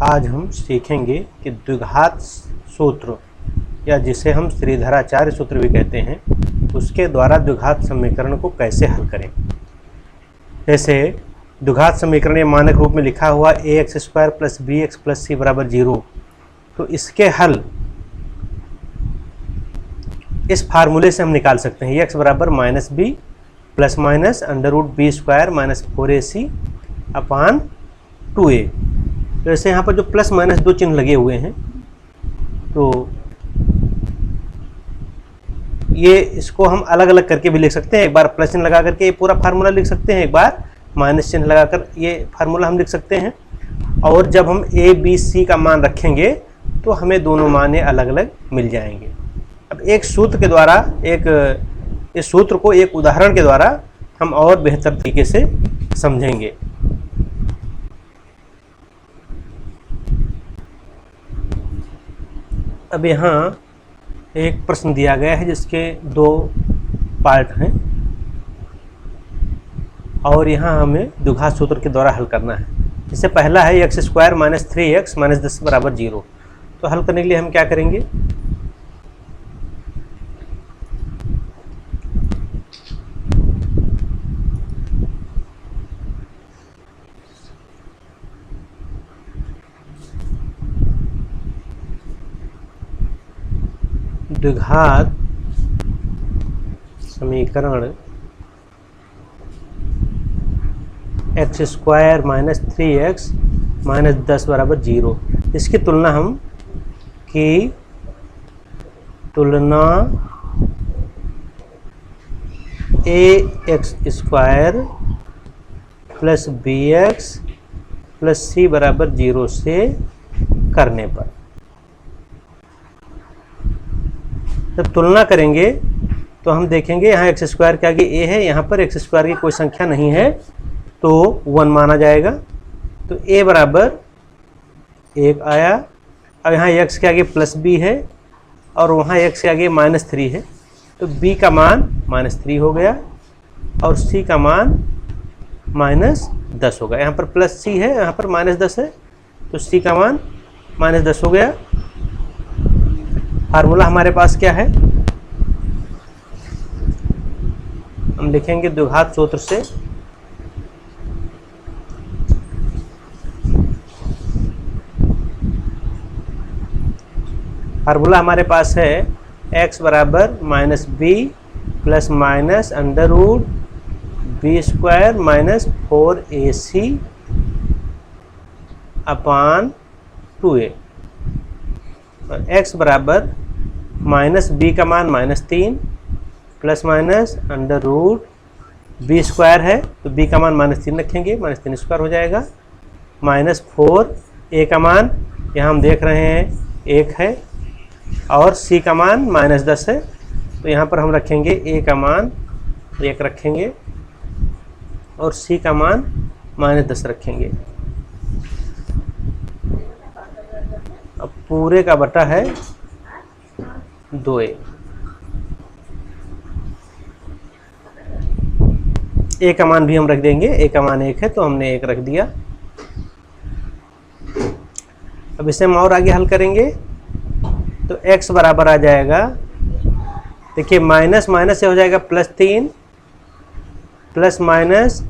आज हम सीखेंगे कि द्विघात सूत्र या जिसे हम श्रीधराचार्य सूत्र भी कहते हैं उसके द्वारा द्विघात समीकरण को कैसे हल करें। जैसे द्विघात समीकरण ये मानक रूप में लिखा हुआ ax² + bx + c = 0, तो इसके हल इस फार्मूले से हम निकाल सकते हैं। x बराबर -b ± √b² - 4ac/2a। तो ऐसे यहाँ पर जो प्लस माइनस दो चिन्ह लगे हुए हैं, तो ये इसको हम अलग अलग करके भी लिख सकते हैं। एक बार प्लस चिन्ह लगा करके ये पूरा फार्मूला लिख सकते हैं, एक बार माइनस चिन्ह लगाकर ये फार्मूला हम लिख सकते हैं। और जब हम a b c का मान रखेंगे तो हमें दोनों मान अलग अलग मिल जाएंगे। अब एक सूत्र के द्वारा इस सूत्र को एक उदाहरण के द्वारा हम और बेहतर तरीके से समझेंगे। अब यहाँ एक प्रश्न दिया गया है जिसके दो पार्ट हैं और यहाँ हमें द्विघात सूत्र के द्वारा हल करना है। इससे पहला है x² - 3x - 10 = 0। तो हल करने के लिए हम क्या करेंगे, द्विघात समीकरण x² - 3x - 10 = 0। इसकी तुलना हम ax² + bx + c = 0 से करने पर, जब तुलना करेंगे तो हम देखेंगे यहाँ x² के आगे a है, यहाँ पर x² की कोई संख्या नहीं है तो 1 माना जाएगा। तो a बराबर 1 आया। अब यहाँ x के आगे +b है और वहाँ x के आगे -3 है, तो b का मान -3 हो गया और c का मान -10 हो गया। यहाँ पर +c है, यहाँ पर -10 है, तो c का मान -10 हो गया। फार्मूला हमारे पास क्या है, हम लिखेंगे द्विघात सूत्र से फार्मूला हमारे पास है x बराबर -b ± √b² - 4ac/2a। और x बराबर -b का मान -3 ± √b² है, तो b का मान -3 रखेंगे, -3² हो जाएगा, -4 a का मान यहाँ हम देख रहे हैं 1 है और c का मान -10 है, तो यहाँ पर हम रखेंगे a का मान 1 रखेंगे और c का मान -10 रखेंगे। अब पूरे का बटा है 2a। a का मान भी हम रख देंगे, a का मान 1 है तो हमने 1 रख दिया। अब इसे हम और आगे हल करेंगे तो x बराबर आ जाएगा, देखिए माइनस माइनस से हो जाएगा +3 प्लस माइनस,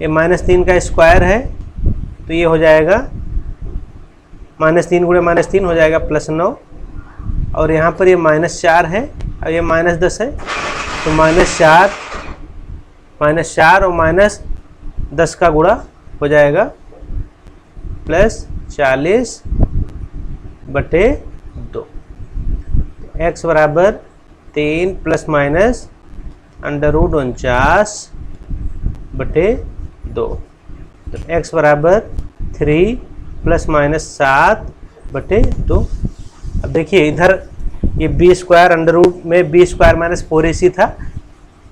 ये -3 का स्क्वायर है तो ये हो जाएगा -3 × -3 हो जाएगा +9 और यहाँ पर ये -4 है और ये -10 है, तो -4 और -10 का गुणा हो जाएगा +40/2। x बराबर 3 ± √49/2। तो x बराबर 3 ± 7/2। अब देखिए इधर ये b² अंडर रूट में b² - 4ac था,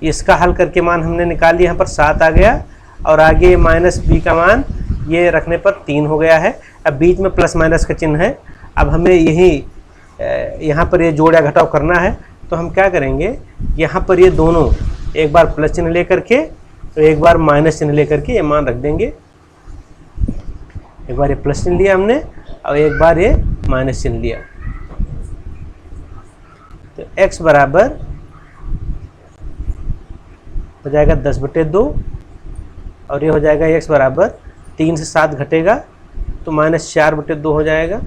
इसका हल करके मान हमने निकाल लिया, यहाँ पर 7 आ गया और आगे -b का मान ये रखने पर 3 हो गया है। अब बीच में प्लस माइनस का चिन्ह है, अब हमें यहाँ पर ये जोड़ या घटाव करना है, तो हम क्या करेंगे, यहाँ पर ये दोनों एक बार प्लस चिन्ह लेकर के तो एक बार माइनस चिन्ह लेकर के ये मान रख देंगे। एक बार ये प्लस चिन्ह लिया हमने और एक बार ये माइनस चिन्ह लिया। तो x बराबर हो जाएगा 10/2 और ये हो जाएगा x बराबर 3 से 7 घटेगा तो -4/2 हो जाएगा।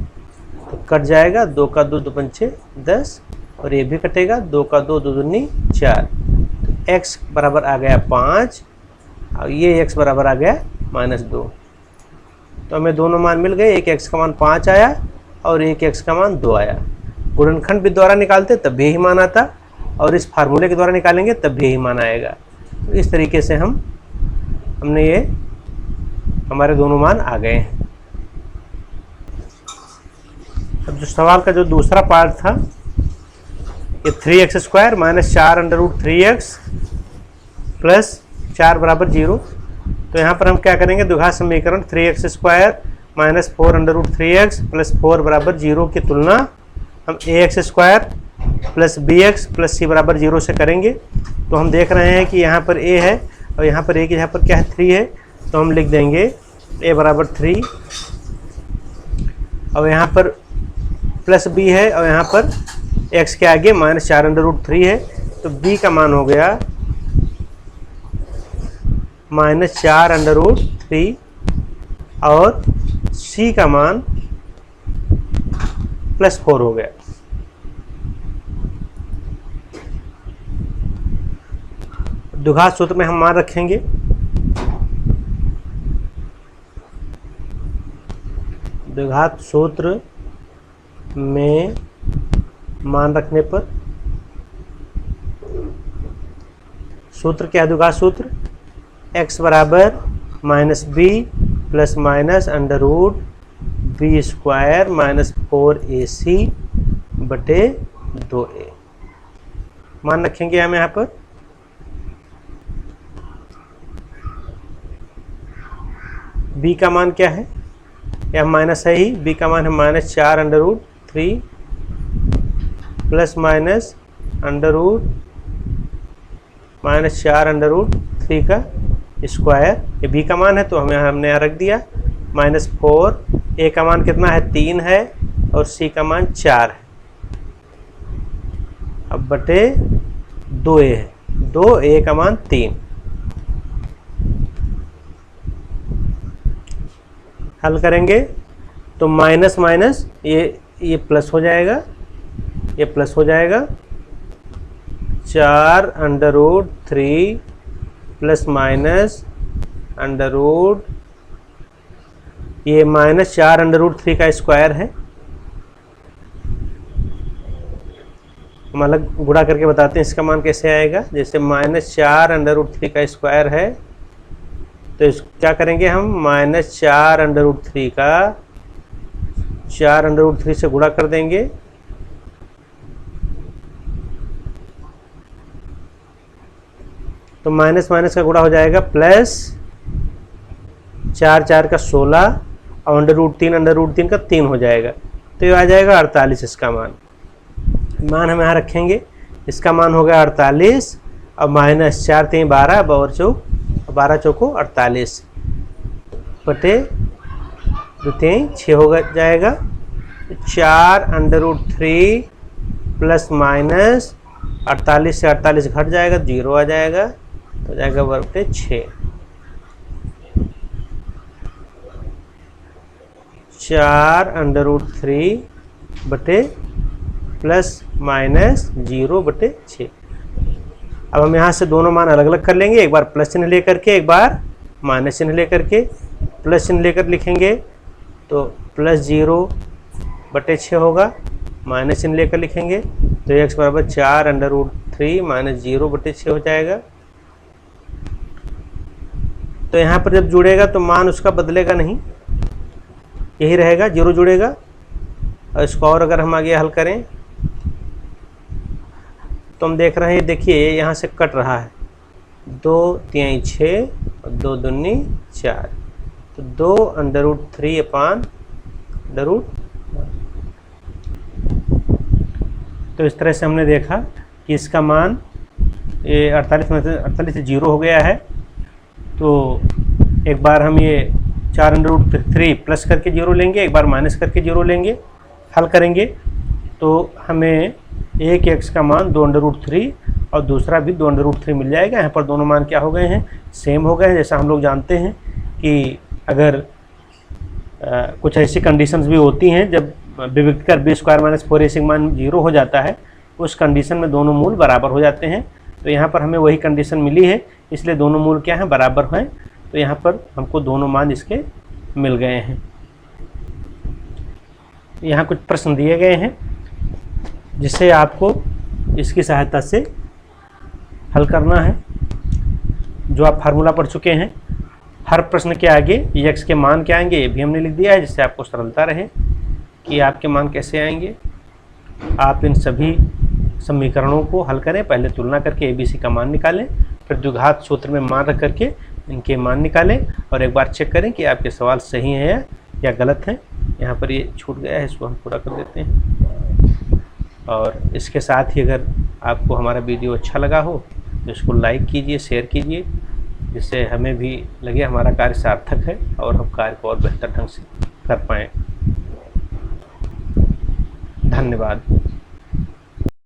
तो कट जाएगा, 2 का 2 2 पंचे 10 और ये भी कटेगा, 2 का 2 2 दूनी 4। तो x बराबर आ गया 5 और ये x बराबर आ गया -2। तो हमें दोनों मान मिल गए, एक x का मान 5 आया और एक x का मान 2 आया। गुणनखंड भी द्वारा निकालते तब भी यही मान आता और इस फार्मूले के द्वारा निकालेंगे तब भी यही मान आएगा। तो इस तरीके से हमने ये हमारे दोनों मान आ गए हैं। अब जो सवाल का जो दूसरा पार्ट था, ये 3x² - 4√3x प्लस 4 बराबर 0। तो यहाँ पर हम क्या करेंगे, द्विघात समीकरण 3x² - 4√3x प्लस 4 बराबर 0 की तुलना हम ax² plus bx plus c बराबर 0 से करेंगे। तो हम देख रहे हैं कि यहाँ पर a है और यहाँ पर a की जगह पर क्या है 3 है, तो हम लिख देंगे a बराबर 3 और यहाँ पर प्लस b है और यहाँ पर x के आगे -4√3 है। तो b का मान हो गया -4√3 और c का मान +4 हो गया। द्विघात सूत्र में हम मान रखेंगे। द्विघात सूत्र में मान रखने पर सूत्र क्या है, द्विघात सूत्र x बराबर -b प्लस -√b² - 4ac बटे 2a मान रखेंगे हम यहाँ पर। b का मान क्या है, या माइनस है ही, b का मान है -4√3 प्लस -4√3 का स्क्वायर, ये b का मान है तो हमने यहाँ रख दिया -4। a का मान कितना है 3 है और c का मान 4 है। अब बटे 2a है, 2a का मान 3। हल करेंगे तो माइनस माइनस ये प्लस हो जाएगा, ये प्लस हो जाएगा 4√3 प्लस माइनस अंडररूट, ये -4√3 का स्क्वायर है। हम अलग गुणा करके बताते हैं इसका मान कैसे आएगा। जैसे -4√3 का स्क्वायर है तो इस क्या करेंगे हम, -4√3 का 4√3 से गुणा कर देंगे तो माइनस माइनस का गुणा हो जाएगा प्लस 4 4 का 16 और √3 का 3 हो जाएगा तो ये आ जाएगा 48। इसका मान हम यहाँ रखेंगे, इसका मान हो गया 48 और -4 3 12 12 चौको 48 बटे 2 3 6 हो जाएगा। 4√3 प्लस माइनस 48 से 48 घट जाएगा, 0 आ जाएगा तो जाएगा बटे 6। 4√3 बटे प्लस माइनस 0 बटे 6। अब हम यहाँ से दोनों मान अलग अलग कर लेंगे, एक बार प्लस चिन्ह लेकर के एक बार माइनस चिन्ह लेकर के। प्लस चिन्ह लेकर लिखेंगे तो +0 बटे 6 होगा, माइनस चिन्ह लेकर लिखेंगे तो x बराबर 4√3 - 0 बटे 6 हो जाएगा। तो यहाँ पर जब जुड़ेगा तो मान उसका बदलेगा नहीं, यही रहेगा, 0 जुड़ेगा। और इसको और अगर हम आगे हल करें तो हम देख रहे हैं, देखिए यहाँ से कट रहा है, 2 3 6 और 2 दूनी 4 तो 2√3/√। तो इस तरह से हमने देखा कि इसका मान ये 48 में से 0 हो गया है। तो एक बार हम ये 4√3 प्लस करके 0 लेंगे, एक बार माइनस करके 0 लेंगे, हल करेंगे तो हमें एक x का मान 2√3 और दूसरा भी 2√3 मिल जाएगा। यहाँ पर दोनों मान क्या हो गए हैं, सेम हो गए हैं। जैसा हम लोग जानते हैं कि अगर कुछ ऐसी कंडीशंस भी होती हैं जब विभक्त कर b² - 4ac मान 0 हो जाता है, उस कंडीशन में दोनों मूल बराबर हो जाते हैं। तो यहाँ पर हमें वही कंडीशन मिली है, इसलिए दोनों मूल क्या हैं, बराबर हैं। तो यहाँ पर हमको दोनों मान इसके मिल गए हैं। यहाँ कुछ प्रश्न दिए गए हैं जिसे आपको इसकी सहायता से हल करना है, जो आप फार्मूला पढ़ चुके हैं। हर प्रश्न के आगे x के मान क्या आएंगे ये भी हमने लिख दिया है, जिससे आपको सरलता रहे कि आपके मान कैसे आएंगे। आप इन सभी समीकरणों को हल करें, पहले तुलना करके ABC का मान निकालें, फिर द्विघात सूत्र में मान रख करके इनके मान निकालें और एक बार चेक करें कि आपके सवाल सही हैं या गलत हैं। यहाँ पर ये छूट गया है, इसको हम पूरा कर देते हैं। और इसके साथ ही अगर आपको हमारा वीडियो अच्छा लगा हो तो इसको लाइक कीजिए, शेयर कीजिए, जिससे हमें भी लगे हमारा कार्य सार्थक है और हम कार्य को और बेहतर ढंग से कर पाएँ। धन्यवाद।